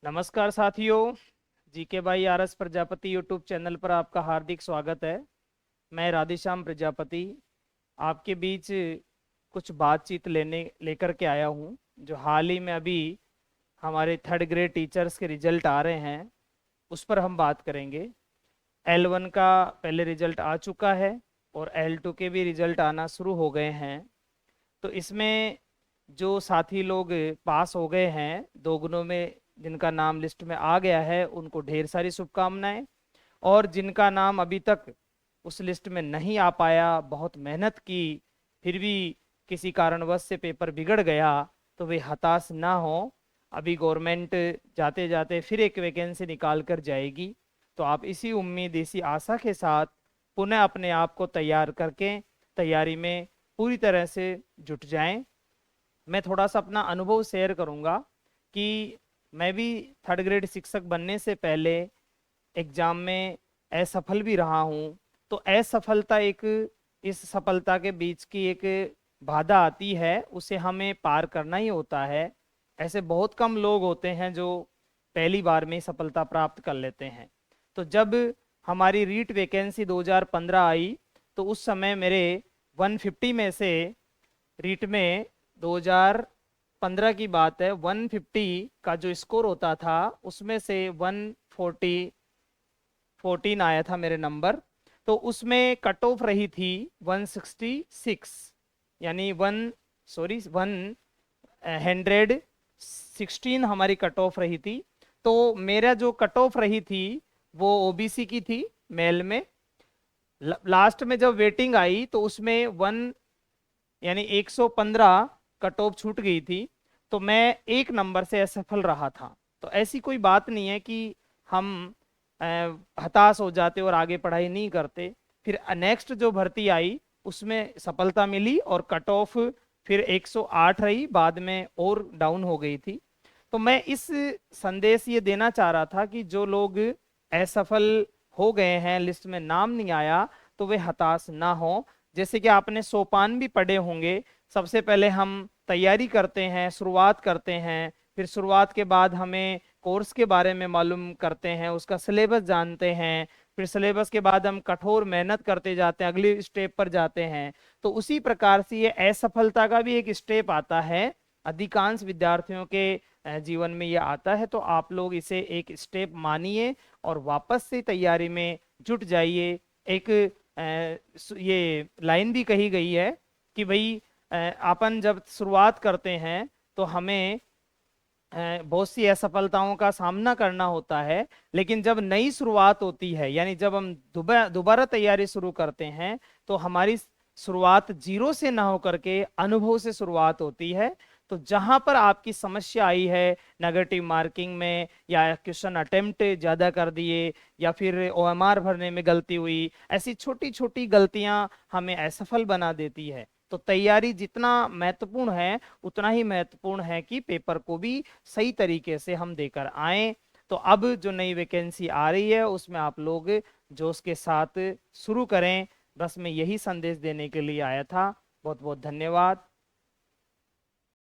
नमस्कार साथियों। जीके भाई R S Prajapati YouTube channel पर आपका हार्दिक स्वागत है। मैं राधेश्याम प्रजापति आपके बीच कुछ बातचीत लेकर के आया हूँ। जो हाल ही में अभी हमारे थर्ड ग्रेड टीचर्स के रिजल्ट आ रहे हैं, उस पर हम बात करेंगे। L1 का पहले रिजल्ट आ चुका है और L2 के भी रिजल्ट आना शुरू हो गए हैं। तो इसमें जो साथी लोग पास हो गए हैं, दो गुणों में जिनका नाम लिस्ट में आ गया है, उनको ढेर सारी शुभकामनाएं। और जिनका नाम अभी तक उस लिस्ट में नहीं आ पाया, बहुत मेहनत की, फिर भी किसी कारणवश से पेपर बिगड़ गया, तो वे हताश ना हो। अभी गवर्नमेंट जाते जाते फिर एक वैकेंसी निकाल कर जाएगी। तो आप इसी उम्मीद, इसी आशा के साथ पुनः अपने आप को तैयार करके तैयारी में पूरी तरह से जुट जाएं। मैं थोड़ा सा अपना अनुभव शेयर करूंगा कि मैं भी थर्ड ग्रेड शिक्षक बनने से पहले एग्जाम में असफल भी रहा हूं। तो असफलता एक, इस सफलता के बीच की एक बाधा आती है, उसे हमें पार करना ही होता है। ऐसे बहुत कम लोग होते हैं जो पहली बार में ही सफलता प्राप्त कर लेते हैं। तो जब हमारी रीट वैकेंसी 2015 आई, तो उस समय मेरे 150 में से, रीट में 2015 की बात है, 150 का जो स्कोर होता था उसमें से 114 आया था मेरे नंबर। तो उसमें कट ऑफ रही थी 166, यानी 116 हमारी कट ऑफ रही थी। तो मेरा जो कट ऑफ रही थी वो ओबीसी की थी, मेल में। लास्ट में जब वेटिंग आई तो उसमें 115 कट ऑफ छूट गई थी। तो मैं एक नंबर से असफल रहा था। तो ऐसी कोई बात नहीं है कि हम अ, हताश हो जाते और आगे पढ़ाई नहीं करते। फिर नेक्स्ट जो भर्ती आई उसमें सफलता मिली और कट ऑफ फिर 108 रही, बाद में और डाउन हो गई थी। तो मैं इस संदेश ये देना चाह रहा था कि जो लोग असफल हो गए हैं, लिस्ट में नाम नहीं आया, तो वे हताश ना हो। जैसे कि आपने सोपान भी पढ़े होंगे। सबसे पहले हम तैयारी करते हैं, शुरुआत करते हैं, फिर शुरुआत के बाद हमें कोर्स के बारे में मालूम करते हैं, उसका सिलेबस जानते हैं, फिर सिलेबस के बाद हम कठोर मेहनत करते जाते हैं, अगली स्टेप पर जाते हैं। तो उसी प्रकार से ये असफलता का भी एक स्टेप आता है, अधिकांश विद्यार्थियों के जीवन में ये आता है। तो आप लोग इसे एक स्टेप मानिए और वापस से तैयारी में जुट जाइए। एक ये लाइन भी कही गई है कि भाई अपन जब शुरुआत करते हैं तो हमें बहुत सी असफलताओं का सामना करना होता है, लेकिन जब नई शुरुआत होती है, यानी जब हम दोबारा तैयारी शुरू करते हैं, तो हमारी शुरुआत जीरो से ना होकर के अनुभव से शुरुआत होती है। तो जहां पर आपकी समस्या आई है नेगेटिव मार्किंग में, या क्वेश्चन अटेम्प्ट ज्यादा कर दिए, या फिर ओएमआर भरने में गलती हुई, ऐसी छोटी छोटी गलतियां हमें असफल बना देती है। तो तैयारी जितना महत्वपूर्ण है, उतना ही महत्वपूर्ण है कि पेपर को भी सही तरीके से हम देकर आए। तो अब जो नई वैकेंसी आ रही है उसमें आप लोग जोश के साथ शुरू करें। बस मैं यही संदेश देने के लिए आया था। बहुत बहुत धन्यवाद।